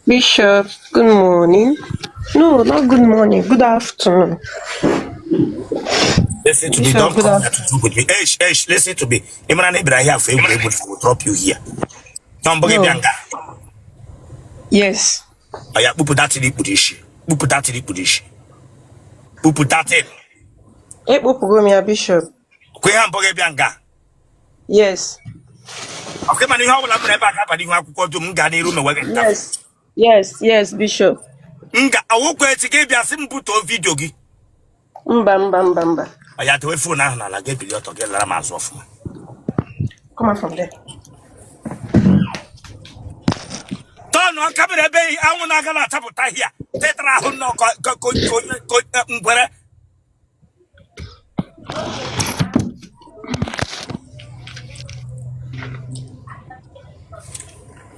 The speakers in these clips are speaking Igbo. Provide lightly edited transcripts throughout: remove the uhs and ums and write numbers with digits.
Bishop, good morning. No, not good morning. Good afternoon. Listen to me. Bishop, Don't good come here to afternoon. joke with me. Listen to me. Imran Ibrahim for I will drop you here. Don't forget No. Bianca. Yes. I have put that in the Budishi. Put that in the Budishi. Put that in. Ekpopugomia, Bishop. Queen Boge Bianca. Yes. Okay, man, you have a number back up and you have to go to Mungani room and work in interview. Yes. Yes, Bishop. Nga, I will go to give you a simple video. Mba. I had to wait for now and I gave you to get Lamas off. Come on from there. Don't come at bay. I want to get a tap of here. Tetra, no, go,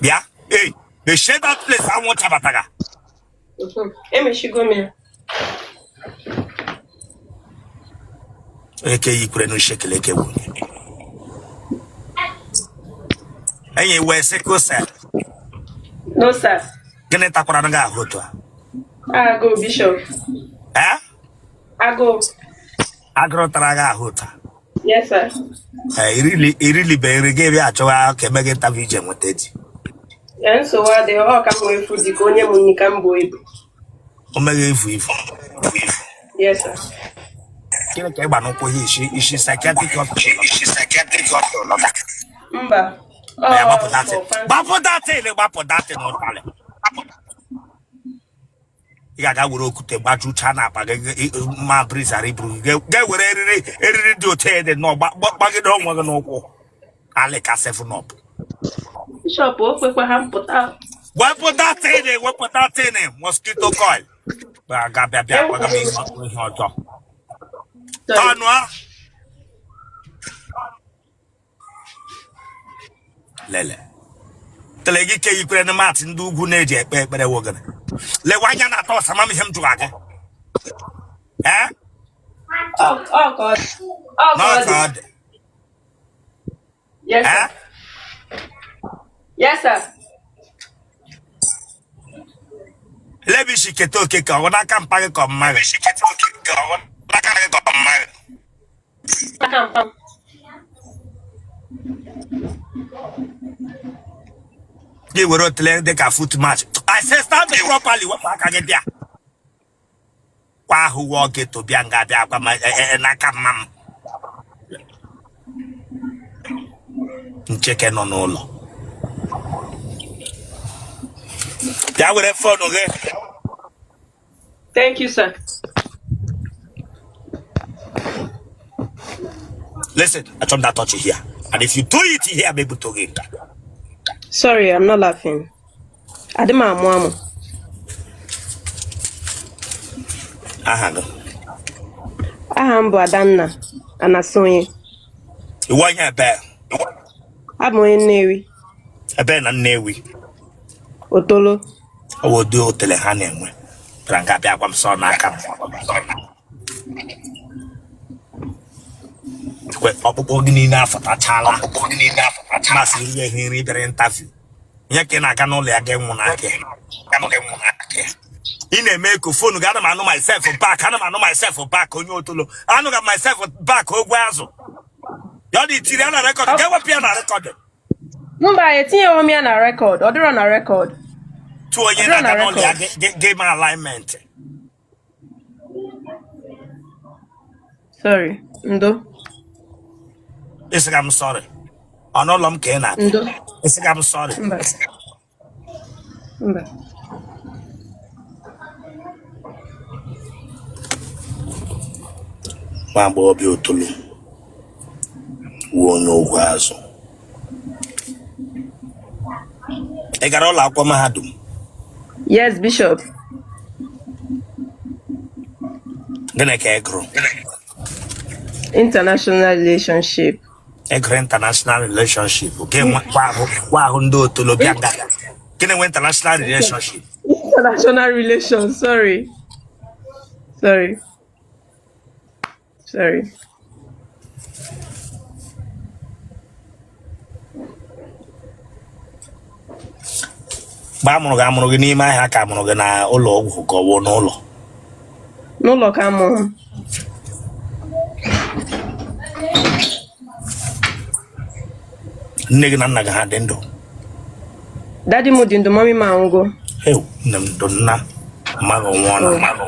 yeah, hey, they share that place. I want Tabataga. Emeshigomia. Eke yikure no shekele eke wu. Enye we seko se. No, sir. Gene takwara nga ahoto a. I go, Bishop. Eh? I go. Agro tara ga ahoto. Yes, sir. Irili be rege bi achowa ke mege interview je moteti. And so what they all come away for the Konya Munikambo. O mege ifu. Yes, sir. Kile ke gba no ko hi ishi psychiatric hospital. Ishi psychiatric hospital. Mba. Ya bapo Oh, date. for fancy. Bapo date no tale. Ga were okute gbaju chana pa ma breeze ari bru ga were eriri di hotel no gbagide onwe no kwo ale ka seven up Bishop, okwe ha mpụta. wepo that thing mosquito coil ba ga bia kwa ga me ihe ojo tanu a lele telegi ke yikure na mat ndị ugwu na-eji ekpe ekpere wogana le wanya na to sama mi hem tuage eh Oh, God. Oh, no God. god Yes, eh sir. Yes, sir. lebi shiketo ke ka wona ka mpage ko mmage shiketo ke ka wona ka ko mmage Pam. they were Otele de ka foot match I say start it properly what ka get there kwa hu wo get to bianga bia kwa na ka mam ncheke no n'ụlọ ya were phone oge Thank you, sir. listen I told that touch here and if you do it here I'm able to get Sorry, I'm not laughing. Adema Amuamu. aha no Aham bụ Adanna Anasonye. iwo nya Abụ onye Nnewi. ebe na Nnewi Otolo. owo do Otele ha na-enwe pra nga bia kwa m so na aka kwe ọkpụkpọ gị niile afọtachala masị ihe nri bịara interview ihe ka ị na-aga n'ụlọ ya ga-enwụ n'aka ị na-eme eko fonu ga ana m anụ myself back onye Otolo anụ ga myself back ogwe azụ ya dị tiri ya na rekọd ga-ewepụ ya na rekọd Mba, etinyewo m ya na rekọd. Ọ dịrọ na rekọd. tụ onye na-aga n'ụlọ ya game alignment Sorry. Ndo. isi ga m sorry ọnụụlọ m ka ị na-abịa Ndo. isi ga m sorry Mba. nwa agbọghọbịa Otolo wuo onye ogwe azụ ị gara ụlọ akwụkwọ mahadum Yes, Bishop. gịnị ka ị gụrụ International relationship. ị gụrụ international relationship gwa ahụ ndị Otolo bịa nga gịnị nwe international relationship International relations. Sorry. Ba amụrụ gị amụrụ gị n'ime ahịa ka amụrụ gị na ụlọ ọgwụ ka ọ bụ n'ụlọ? N'ụlọ ka amụrụ m. Nne gị na nna gị ha dị ndụ? Daddy m dị ndụ, mommy m anwụgo. Ew, nne m ndụ nna mmadụ nwụọ na mmadụ.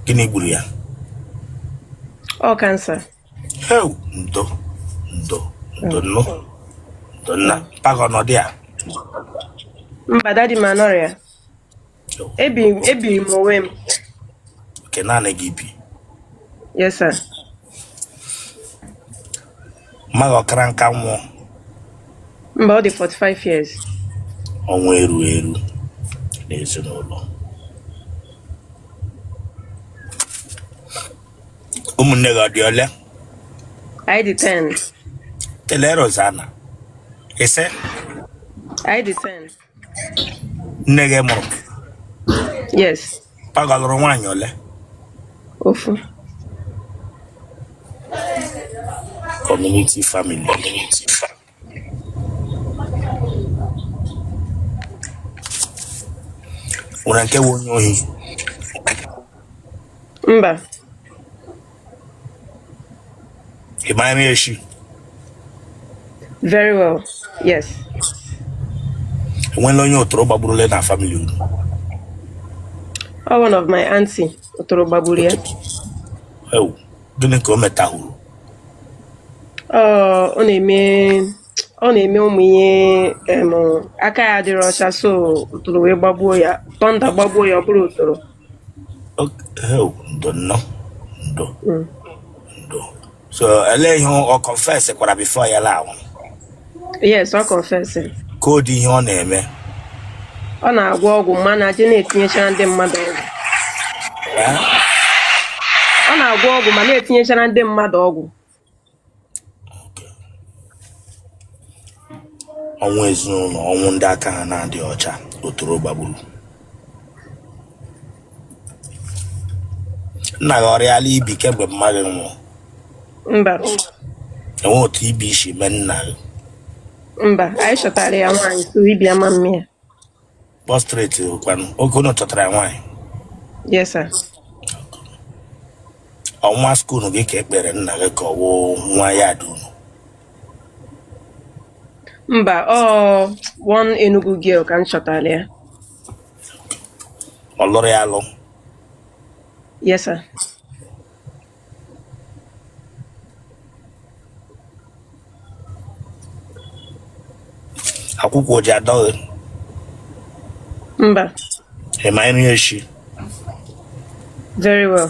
Gịnị gburu ya? Ọ kansa. Ew, ndo nna pago nọdị ya. Mba, daddy m anọrọ ya. Ebiri m onwe m. Nke naanị gị bi? Yes, sir. Mmadụ ọkara nka nwụọ? Mba, ọ dị 45 years. Ọnwụ eru n'ezinụlọ. Ụmụnne gị ọ dị ole? I dị 10. Tele Rosanna. Ise? I dị 10. Nne gị mụrụ? Yes. Pago lụrụ nwaanyị ole? Ofu. Community family. Nwere nke bụ onye ohi? Mba. Ị maara echi? Very well. Yes. Enwela onye otoro gbagburu na family unu? One of my auntie otoro gbagburu ya. Ew, gịnị ka o metahụrụ? Ọ na-eme ụmụ ihe aka ya dịrị ọcha, so otoro wee gbagbuo ya. Tọnda gbagbuo ya, ọ bụrụ otoro. Ew, ndo. So, ele ihe ọ confess kwara before ya la. Yes, ọ confess. Ka ọ dị ihe ọ na-eme? Ọ na-agwọ ọgwụ mana je na-etinyechara ndị mmadụ ọgwụ. Ọ na-agwọ ọgwụ ma na-etinyechara ndị mmadụ ọgwụ. Ọnwụ ezinụlọ, ọnwụ ndị aka ha na-adị ọcha, otoro gbagburu. Nna gị ọrịala ibi kemgbe mmadụ nwụrụ? Mba. Enwe otu ibi isi mee nna gị? Mba, anyị chọtara ya nwaanyị so ibi ama mme ya. Prostrate kwanụ oge unu chọtara ya nwaanyị? Yes, sir. Ọnwa skuulu gị ka ekpere nna gị ka ọ wụ nwa ya dị unu? Mba, one Enugu girl ka m chọtara ya. Ọ lụrụ ya alụ? Yes, sir. Akwụkwọ o ji adọghị? Mba. Ị ma nri echi? Very well.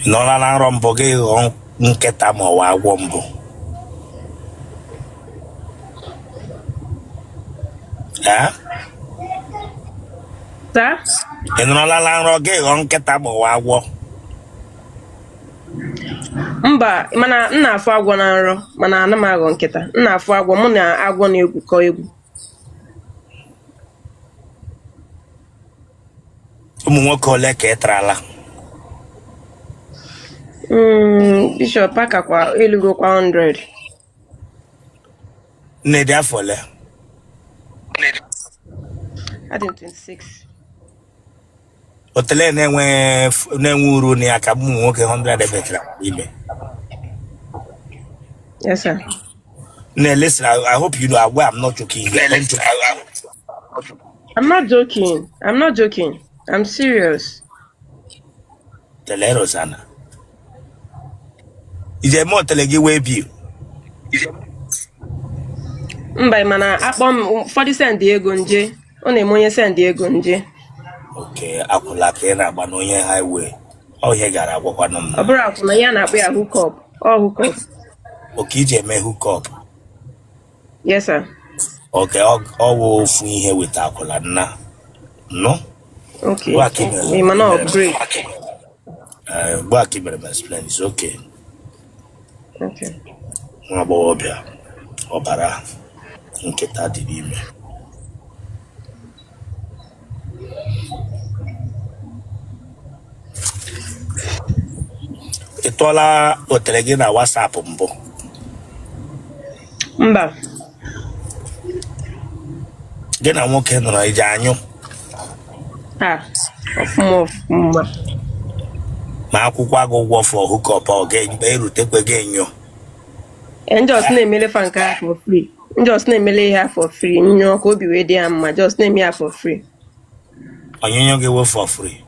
Ị nọla na nrọ mbụ gị ghọọ nkịta ma ọ wa agwọ mbụ? Sir? Ị nọla na nrọ gị ghọọ nkịta ma ọ wa agwọ? Mba, mana m na-afụ agwọ na nrọ, mana ana m aghọ nkịta. M na-afụ agwọ, mụ na agwọ na-egwukọ egwu. Ụmụ nwoke ole ka ị tarala? Bishop akakwa elugokwa 100. Nne dị afọ ole? Adị 26. Otele na-enwe uru na ya ka ụmụ nwoke 100 ebetara ime. Yes, sir. Now, listen, I hope you know I'm not joking here. I'm not joking. I'm not joking. I'm serious. Tele Rosanna. Is there more tele give you? Mba, mana akpọm 40 cent ego nje. Ọ na-eme onye send ego nje. Okay, akwụla ka ị na-agba n'onye highway. Ọ ihe gara agwakwa na m. Ọ bụrụ akwụna ya na-akpọ ya hook up. Ọ hook up. Okay, ije eme hook up. Yes, sir. Okay, ọ wụ ofu ihe weta akwụla nna. No? Okay. We may not upgrade. Back in my explain. It's okay. Okay. Obia. Obara. Nketa di ime. Itola Otele gị na WhatsApp mbụ. Mba. Gị na nwoke nọrọ ije anyụ. Ọfụma. Ma akwụkwọ agụ ụgwọ for hookup ọ ga-erutekwe gị enyo. Just na-emele fa nke ha for free. Just na-emele ihe for free. Nyụọ ka obi wee dị ya mma. Just na-eme ya for free. Onyinyo gị we for free.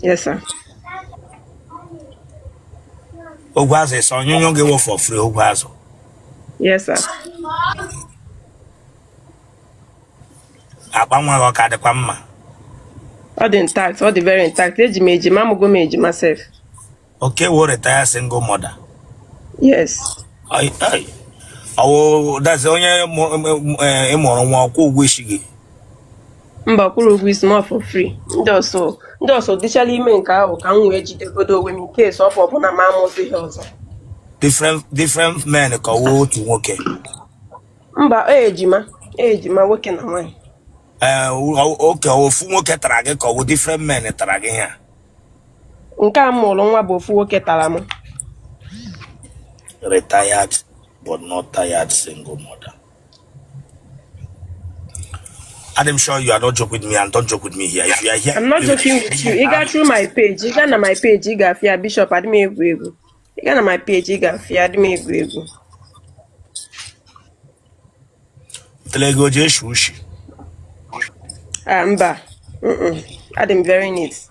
Yes, sir. Ogwe azụ ịsa onyinyo gị we for free ogwe azụ. Yes, sir. Akpa nwa gị ọ ka dịkwa mma. Ọ dị intact. Ọ dị very intact. Eji m ejima amụgo m ejima sef. Okay, we retire single mother. Yes. That's onye ịmụrụ nwa ọkwụ ụgwọ isi gị. Mba, kwụrụ ụgwọ isi m for free. Ndị ọsọ dịchala ime nke ahụ ka m wee jidegodo onwe m nke esi ọfọ ọbụna ma amụzi ihe ọzọ. Different men ka ọwụ otu nwoke. Mba, ejima nwoke na nwaanyị. Oke ofu nwoke tara gị ka ọwụ different men tara gị ya. Nke a mụrụ nwa bụ ofu nwoke tara m. Retired but not tired single mother. I'm sure you are not joking with me and don't joke with me here. If you are here, I'm not joking with you. You got through my page. You got on my page. You got fear Bishop Adimegwegu. You got on my page. You got fear Adimegwegu. Telego Jeshushi. Mba. Adam very neat.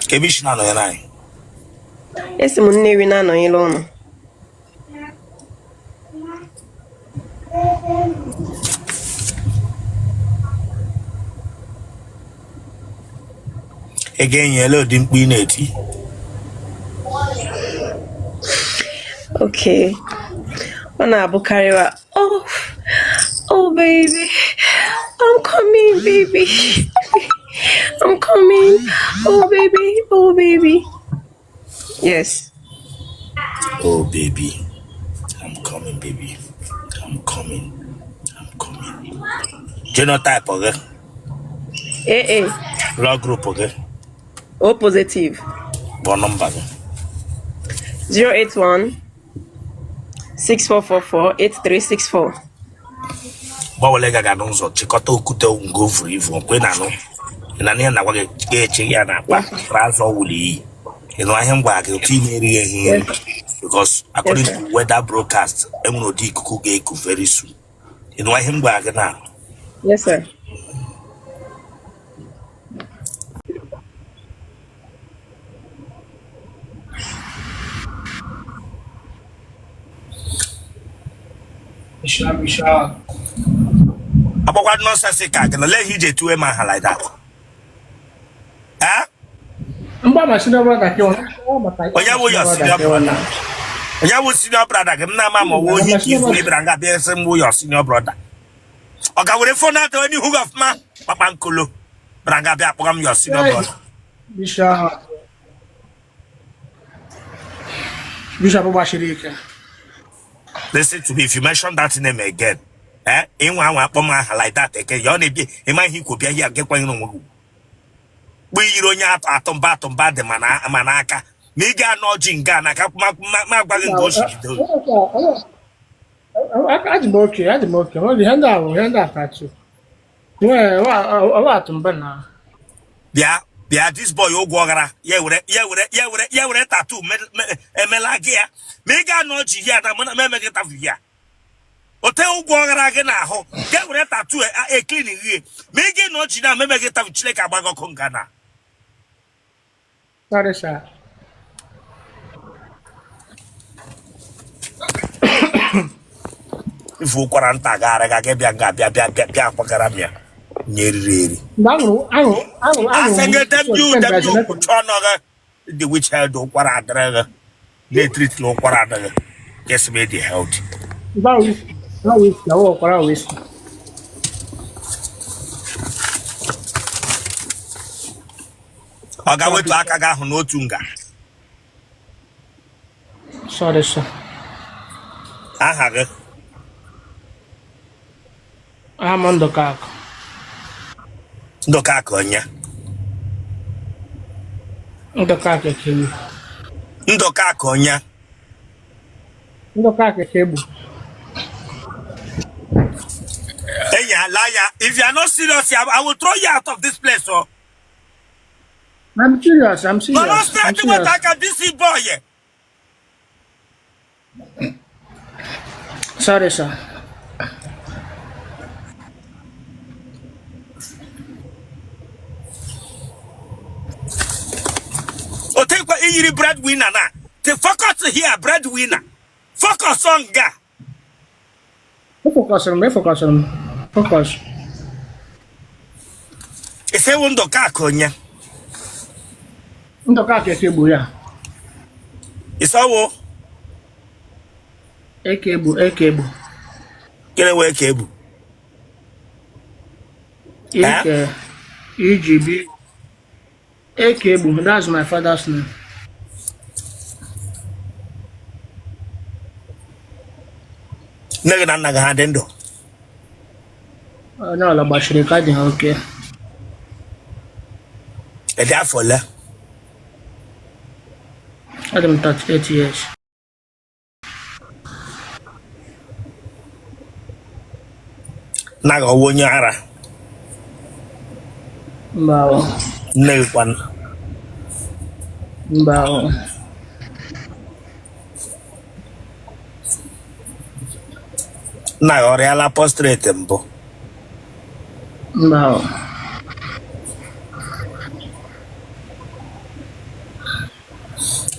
Kebish na no yanai. Esi mu nnewi na no yin lo no. Again, yellow didn't win it. Okay. Ona Bukariwa. Oh baby. I'm coming, baby. I'm coming. Oh baby. Yes. Oh baby. I'm coming, baby. I'm coming. Genotype, okay? Log group, okay? O positive. What number? 081 6444 8364. Bawalega ganonzo, chikoto kute ungo free from Quenano. And I never want to get Chiana, Razo Woolly. You know, I am back a team area here because according to weather broadcast, MOD could get very soon. You know, I am back now. Yes, sir. Misha. About what nonsense can let you to a man like that? Huh? Mba senior brother ki ona. Oya wo your senior brother. Oya wo senior brother ke na mama wo hi ki fu ibranga be sem wo your senior brother. Oga we phone out any who of ma papa nkolo. Branga be apogam your senior brother. Misha Baba Shirika. Listen to me, if you mention that name again, in one like that again, you only be in my he could be here get one on. We don't have atom bad the manaka. Niga no jingana, my wagon goes. I'm okay. Only hand out at you. Well, a lot of banana. Yeah, this boy Ogwara, yeah, tattoo, Melagia. Mega no here, I'm gonna make it up here. Otele Ogwara again, get with a tattoo, a cleaning here. Mega no Gina, make it up Chileka Bago Kongana. Sorry, sir. If you quaranta, I get Bia Pagaramia. Nearly. I think the witch held or what they treat low quarter. Just made the health. Now we walk around with. I got to Akaga no tunga. Sorry, sir. I have it. I'm on the car. Ndoka konya. Ndoka kekebu. Ndoka konya. Ndoka kekebu. Hey, liar. If you are not serious, I will throw you out of this place. Oh. I'm serious. I'm But serious. don't start to attack a DC boy. Sorry, sir. O take what you breadwinner now. The focus here, breadwinner. Focus on guy. Focus on me. Focus on me. Focus. It's a window car konya. Ndoka kekebu ya. It's all Ekebu. get away cable. Eke. EGB. Ekebu. That's my father's name. Naga handendo. No, la bashiri kadi okay. And therefore, Adam 38 years. Naga wonyara. Mbawo. No one. Mbawo. Naga real apostrate mbo. Mbawo.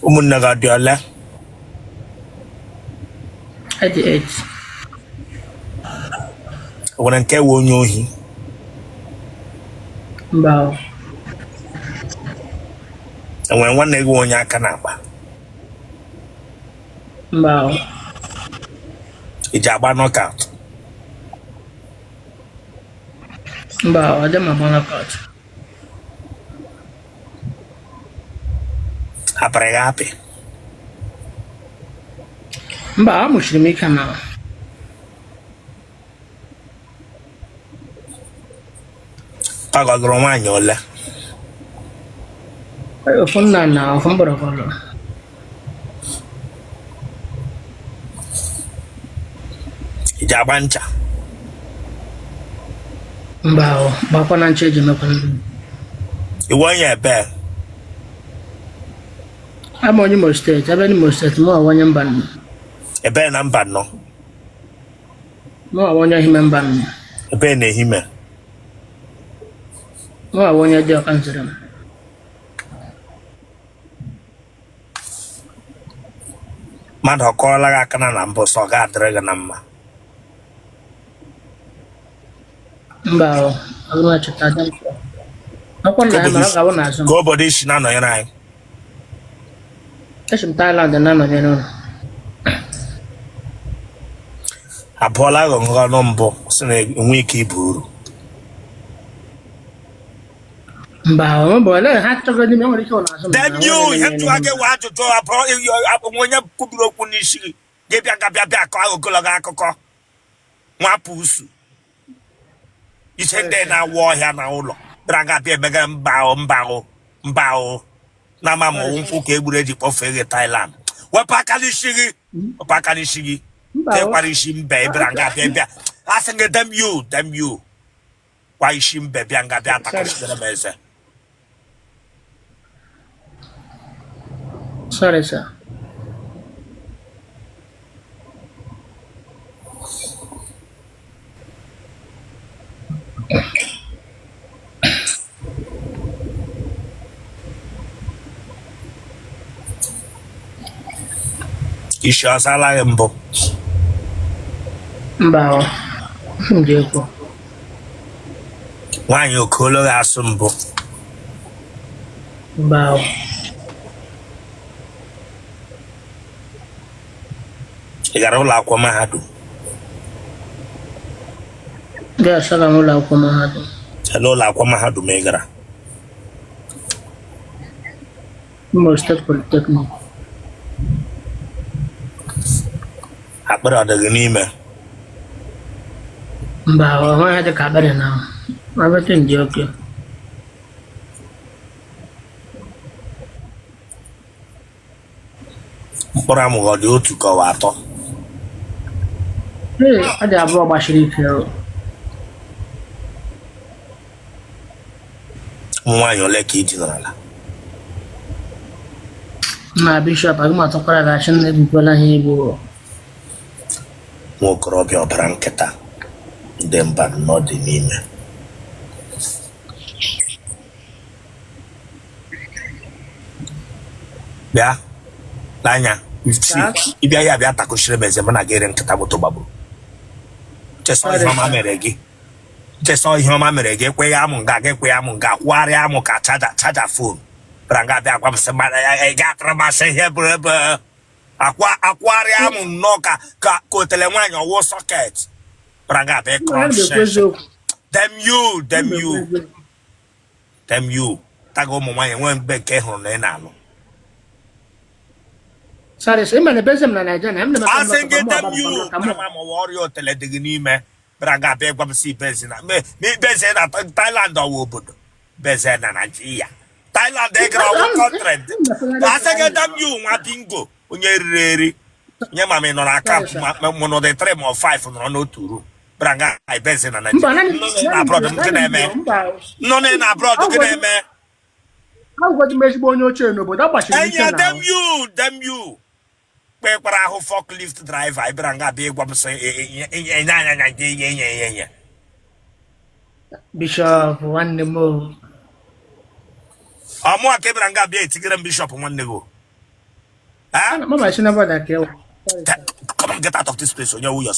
Umunaga diola. 88. When ke wonyohi. Mbawo. And when one nigga wonya kanaba. Mbawo. Ijaba knockout. Mbawo. Adam abonakot. Apregape. Mbawo mushirimi kana. Pagodro manyola. Ayo funna na fumbura kolo. Ijabancha. Mbawo. Bako na ncheji mekwana. Iwonya be. Amo Imo State. Abeni Imo State. Mo awanya mbanu. Ebe na mba no. Mo awanya hime mbanu. Ebe na hime. Mo awanya dio kansiram. Mmadụ ọkọọla gị aka na mbụ sọ ga adịrị gị na mma. Mbawo. Agụma cheta adam. Akwa na ya mara gawo na azụ. Ka obodo isi na-anọnyere anyị. Eshim Thailand na anọnyere ụlọ. Abụọla gị ọnụ mbụ sị na enwe ike ibu uru. Mbawo. Mbawo. Ele ha chọgọ n'ime nwere ike ụlọ azụ. Then you ihe tụwa gị wa ajụjụ abụọ onye kwubiri okwu n'isi gị ga-ebịa gabịa ka ogologo akụkọ nwapụ usu iche ndị na-awụ ọhịa na ụlọ bịara gabịa emega mba na ama ma nkwụ ka egburu eji kpọfee gị Thailand. Wepụ aka n'isi gị tekwara isi mbe bịara gabịa bịa asị gị dem you kwa isi mbe bịa gabịa atakasịrị m eze. Sorry, sir. Isi ọsala gị mbụ. Mbawo. Njeko. Nwaanyị okolo ga-asụ mbụ. Mbawo. Ị gara ụlọ akwụkwọ mahadum? Ga-asaga m ụlọ akwụkwọ mahadum. Ele ụlọ akwụkwọ mahadum ị gara? Imo State Polytechnic. Akpịrị ọ dị gị n'ime? Mbawo. Nwa ya dị ka abịrị na everything dị okay. mkpụrụ amụghọ dị otu ka ọwa atọ ọ dị abụọ gbachiri ike nwaanyị ole ka ị dinarala na bishọp agụmatụkwara gachi nna ebukwala ha Igbo nwa okorobịa ọbara nkịta ndị mba nnọọ dị n'ime bịa n'anya ịbịa ya bịa takochiri m eze m na gịrị nkịta moto gbagburu chesọ ihe ọma mere gị ekweghị amụ nga ga ekweghị amụ nga kwụgharịa amụ ka chaja fon bara nga bịa gwa m sị mmadụ ya ga-atara masị ihe bụrụ ebe akwụgharịa amụ nnọọ ka otele nwaanyị ọwụ sọket bara nga bịa ịkọrọ dem you taga ụmụ nwaanyị nwee mgbe nke hụrụ na ị na-alụ asị gị dem you kama ma ọrịa otele dị gị n'ime bara nga bịa gwa m si bezi na Thailand ọwụ obodo beze na Nigeria Thailand egara ọwụ kọntrent asị gị dem you nwa bingo onye riri eri nye ma m nọ na kampụ mụ nọ dị 3 ma 5 nọrọ n'otu ru bara nga beze na Nigeria nọ na abroad gị na-eme enye dem you kpekpara ahụ forklift driver ịbịara nga bịa ịgwa m sị enye anya enye bishọp nwanne m ọmụa ka ịbịara nga bịa etigere m bishọp nwanne gị come on, get out of this place. Onye wụ your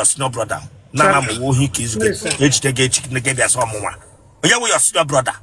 senior brother na ama m ohi ka izu ejide gị echi gị bịa sọ ọmụnwa onye wụ your senior brother